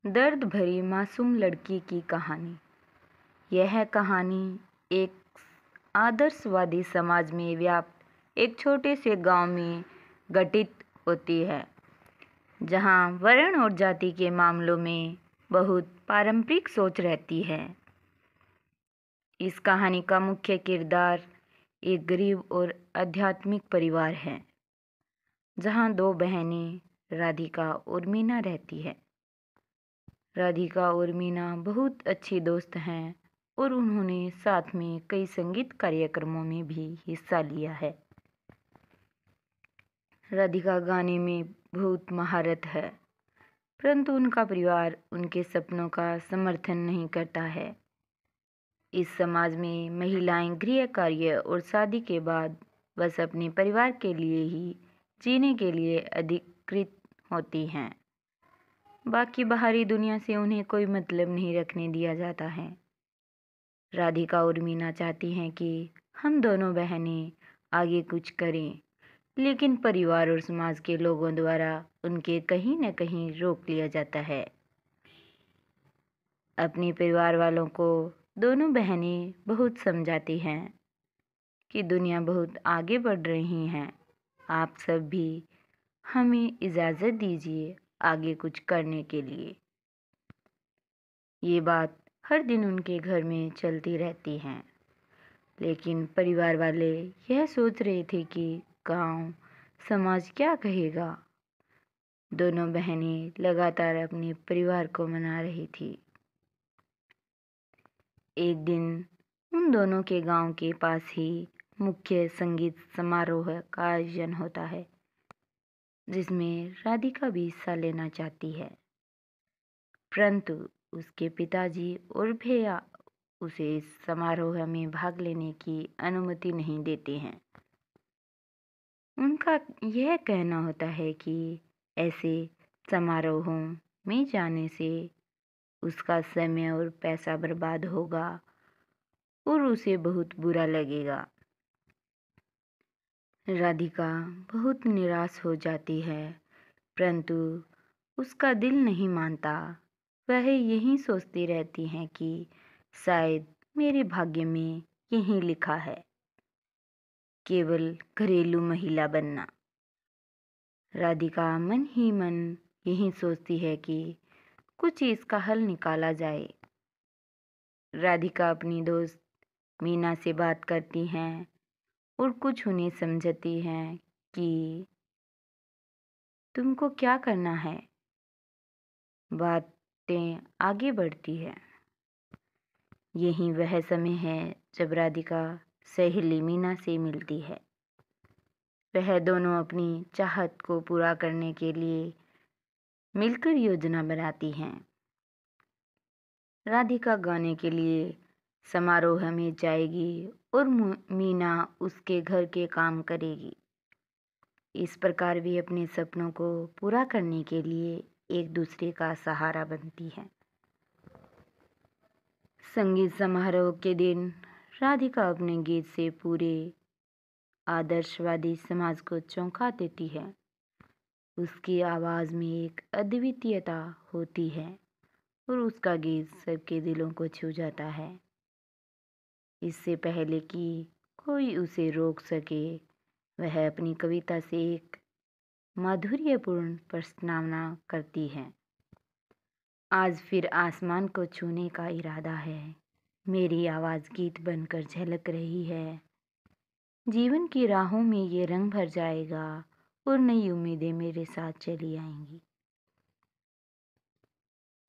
दर्द भरी मासूम लड़की की कहानी। यह कहानी एक आदर्शवादी समाज में व्याप्त एक छोटे से गांव में घटित होती है, जहां वर्ण और जाति के मामलों में बहुत पारंपरिक सोच रहती है। इस कहानी का मुख्य किरदार एक गरीब और आध्यात्मिक परिवार है, जहां दो बहनें राधिका और मीना रहती है। राधिका और मीना बहुत अच्छी दोस्त हैं और उन्होंने साथ में कई संगीत कार्यक्रमों में भी हिस्सा लिया है। राधिका गाने में बहुत महारत है, परंतु उनका परिवार उनके सपनों का समर्थन नहीं करता है। इस समाज में महिलाएं गृह कार्य और शादी के बाद बस अपने परिवार के लिए ही जीने के लिए अधिकृत होती हैं। बाकी बाहरी दुनिया से उन्हें कोई मतलब नहीं रखने दिया जाता है। राधिका और मीना चाहती हैं कि हम दोनों बहनें आगे कुछ करें, लेकिन परिवार और समाज के लोगों द्वारा उनके कहीं न कहीं रोक लिया जाता है। अपने परिवार वालों को दोनों बहनें बहुत समझाती हैं कि दुनिया बहुत आगे बढ़ रही है, आप सब भी हमें इजाज़त दीजिए आगे कुछ करने के लिए। ये बात हर दिन उनके घर में चलती रहती हैं, लेकिन परिवार वाले यह सोच रहे थे कि गांव समाज क्या कहेगा। दोनों बहनें लगातार अपने परिवार को मना रही थी। एक दिन उन दोनों के गांव के पास ही मुख्य संगीत समारोह का आयोजन होता है, जिसमें राधिका भी हिस्सा लेना चाहती है, परंतु उसके पिताजी और भैया उसे इस समारोह में भाग लेने की अनुमति नहीं देते हैं। उनका यह कहना होता है कि ऐसे समारोहों में जाने से उसका समय और पैसा बर्बाद होगा और उसे बहुत बुरा लगेगा। राधिका बहुत निराश हो जाती है, परंतु उसका दिल नहीं मानता। वह यही सोचती रहती है कि शायद मेरे भाग्य में यही लिखा है, केवल घरेलू महिला बनना। राधिका मन ही मन यही सोचती है कि कुछ इसका हल निकाला जाए। राधिका अपनी दोस्त मीना से बात करती हैं और कुछ उन्हें समझती हैं कि तुमको क्या करना है। बातें आगे बढ़ती है। यही वह समय है जब राधिका सहेली मीना से मिलती है। वह दोनों अपनी चाहत को पूरा करने के लिए मिलकर योजना बनाती हैं। राधिका गाने के लिए समारोह में जाएगी और मीना उसके घर के काम करेगी। इस प्रकार वे अपने सपनों को पूरा करने के लिए एक दूसरे का सहारा बनती हैं। संगीत समारोह के दिन राधिका अपने गीत से पूरे आदर्शवादी समाज को चौंका देती है। उसकी आवाज़ में एक अद्वितीयता होती है और उसका गीत सबके दिलों को छू जाता है। इससे पहले कि कोई उसे रोक सके, वह अपनी कविता से एक माधुर्यपूर्ण प्रस्तावना करती है। आज फिर आसमान को छूने का इरादा है, मेरी आवाज़ गीत बनकर झलक रही है। जीवन की राहों में ये रंग भर जाएगा और नई उम्मीदें मेरे साथ चली आएंगी।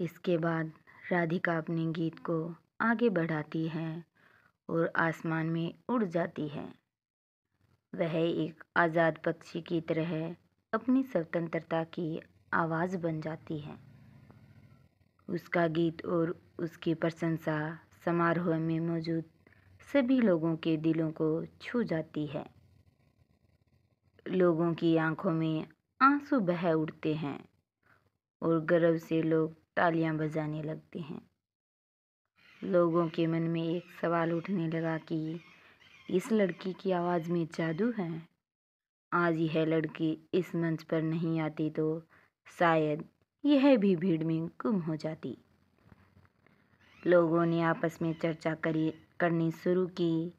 इसके बाद राधिका अपने गीत को आगे बढ़ाती है और आसमान में उड़ जाती है। वह एक आज़ाद पक्षी की तरह अपनी स्वतंत्रता की आवाज़ बन जाती है। उसका गीत और उसकी प्रशंसा समारोह में मौजूद सभी लोगों के दिलों को छू जाती है। लोगों की आंखों में आंसू बह उठते हैं और गर्व से लोग तालियां बजाने लगते हैं। लोगों के मन में एक सवाल उठने लगा कि इस लड़की की आवाज़ में जादू है। आज यह लड़की इस मंच पर नहीं आती तो शायद यह भी भीड़ में गुम हो जाती। लोगों ने आपस में चर्चा करनी शुरू की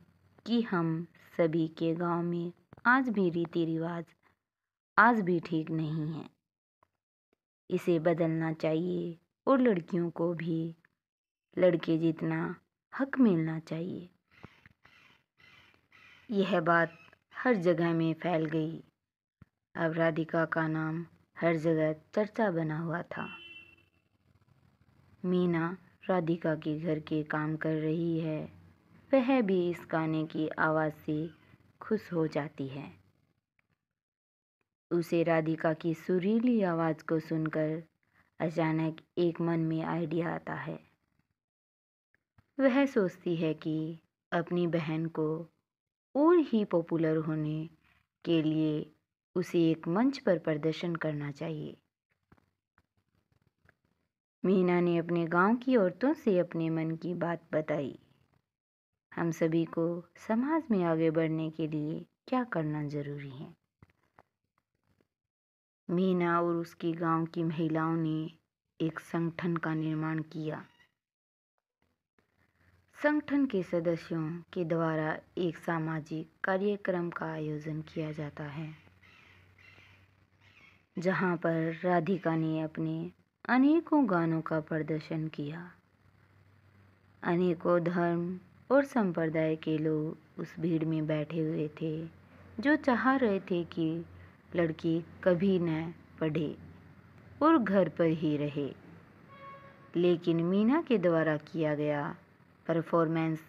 कि हम सभी के गांव में आज भी रीति रिवाज आज भी ठीक नहीं है, इसे बदलना चाहिए और लड़कियों को भी लड़के जितना हक मिलना चाहिए। यह बात हर जगह में फैल गई। अब राधिका का नाम हर जगह चर्चा बना हुआ था। मीना राधिका के घर के काम कर रही है, वह भी इस गाने की आवाज़ से खुश हो जाती है। उसे राधिका की सुरीली आवाज़ को सुनकर अचानक एक मन में आइडिया आता है। वह सोचती है कि अपनी बहन को और ही पॉपुलर होने के लिए उसे एक मंच पर प्रदर्शन करना चाहिए। मीना ने अपने गांव की औरतों से अपने मन की बात बताई। हम सभी को समाज में आगे बढ़ने के लिए क्या करना जरूरी है। मीना और उसके गांव की महिलाओं ने एक संगठन का निर्माण किया। संगठन के सदस्यों के द्वारा एक सामाजिक कार्यक्रम का आयोजन किया जाता है, जहां पर राधिका ने अपने अनेकों गानों का प्रदर्शन किया। अनेकों धर्म और संप्रदाय के लोग उस भीड़ में बैठे हुए थे, जो चाह रहे थे कि लड़की कभी न पढ़े और घर पर ही रहे। लेकिन मीना के द्वारा किया गया परफॉर्मेंस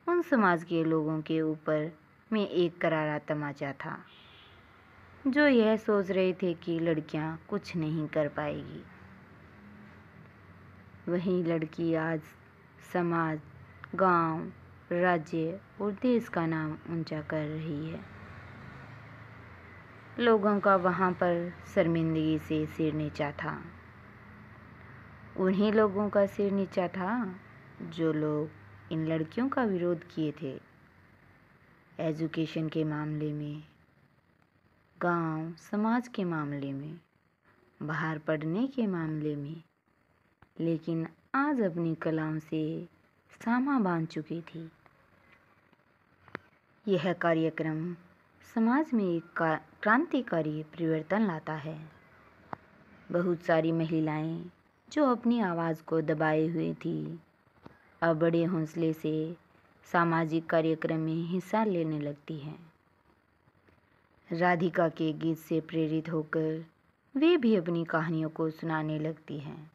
उन समाज के लोगों के ऊपर में एक करारा तमाचा था, जो यह सोच रहे थे कि लड़कियां कुछ नहीं कर पाएगी। वहीं लड़की आज समाज, गांव, राज्य और देश का नाम ऊंचा कर रही है। लोगों का वहां पर शर्मिंदगी से सिर नीचा था। उन्हीं लोगों का सिर नीचा था जो लोग इन लड़कियों का विरोध किए थे। एजुकेशन के मामले में, गांव समाज के मामले में, बाहर पढ़ने के मामले में, लेकिन आज अपनी कलाओं से सामा बांध चुकी थी। यह कार्यक्रम समाज में एक क्रांतिकारी परिवर्तन लाता है। बहुत सारी महिलाएं जो अपनी आवाज़ को दबाए हुए थी, अब बड़े हौसले से सामाजिक कार्यक्रम में हिस्सा लेने लगती हैं। राधिका के गीत से प्रेरित होकर वे भी अपनी कहानियों को सुनाने लगती हैं।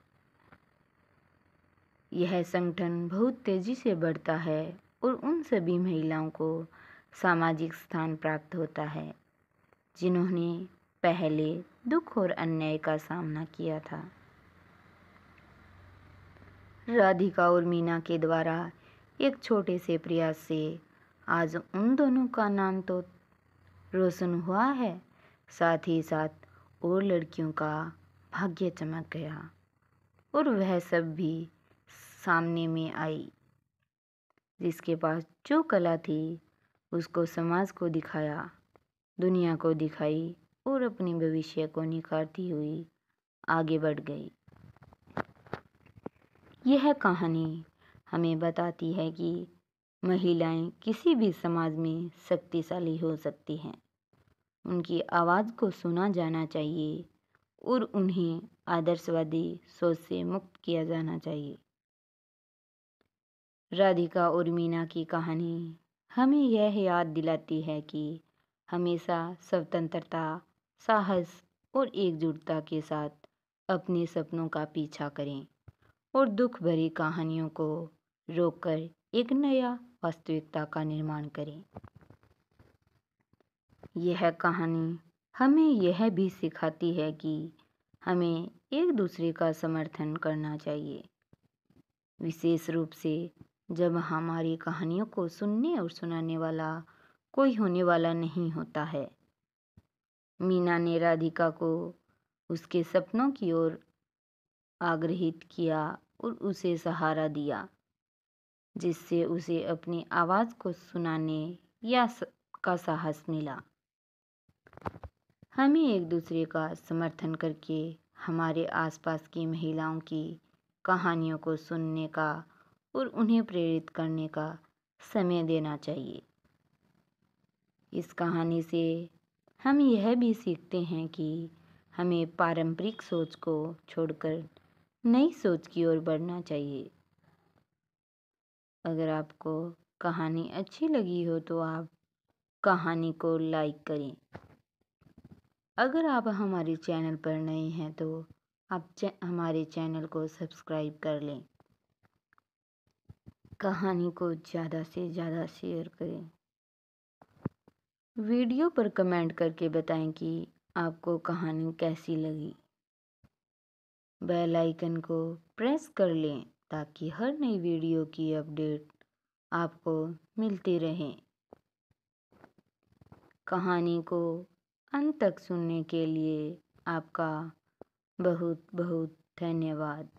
यह संगठन बहुत तेजी से बढ़ता है और उन सभी महिलाओं को सामाजिक स्थान प्राप्त होता है जिन्होंने पहले दुख और अन्याय का सामना किया था। राधिका और मीना के द्वारा एक छोटे से प्रयास से आज उन दोनों का नाम तो रोशन हुआ है, साथ ही साथ और लड़कियों का भाग्य चमक गया और वह सब भी सामने में आई। जिसके पास जो कला थी उसको समाज को दिखाया, दुनिया को दिखाई और अपने भविष्य को निखारती हुई आगे बढ़ गई। यह कहानी हमें बताती है कि महिलाएं किसी भी समाज में शक्तिशाली हो सकती हैं। उनकी आवाज़ को सुना जाना चाहिए और उन्हें आदर्शवादी सोच से मुक्त किया जाना चाहिए। राधिका और मीना की कहानी हमें यह याद दिलाती है कि हमेशा स्वतंत्रता, साहस और एकजुटता के साथ अपने सपनों का पीछा करें और दुख भरी कहानियों को रोककर एक नया वास्तविकता का निर्माण करें। यह कहानी हमें यह भी सिखाती है कि हमें एक दूसरे का समर्थन करना चाहिए, विशेष रूप से जब हमारी कहानियों को सुनने और सुनाने वाला कोई होने वाला नहीं होता है। मीना ने राधिका को उसके सपनों की ओर आग्रहित किया और उसे सहारा दिया, जिससे उसे अपनी आवाज़ को सुनाने का साहस मिला। हमें एक दूसरे का समर्थन करके हमारे आसपास की महिलाओं की कहानियों को सुनने का और उन्हें प्रेरित करने का समय देना चाहिए। इस कहानी से हम यह भी सीखते हैं कि हमें पारंपरिक सोच को छोड़कर नई सोच की ओर बढ़ना चाहिए। अगर आपको कहानी अच्छी लगी हो तो आप कहानी को लाइक करें। अगर आप हमारे चैनल पर नए हैं तो आप हमारे चैनल को सब्सक्राइब कर लें। कहानी को ज़्यादा से ज़्यादा शेयर करें। वीडियो पर कमेंट करके बताएं कि आपको कहानी कैसी लगी। बेल आइकन को प्रेस कर लें ताकि हर नई वीडियो की अपडेट आपको मिलती रहे। कहानी को अंत तक सुनने के लिए आपका बहुत बहुत धन्यवाद।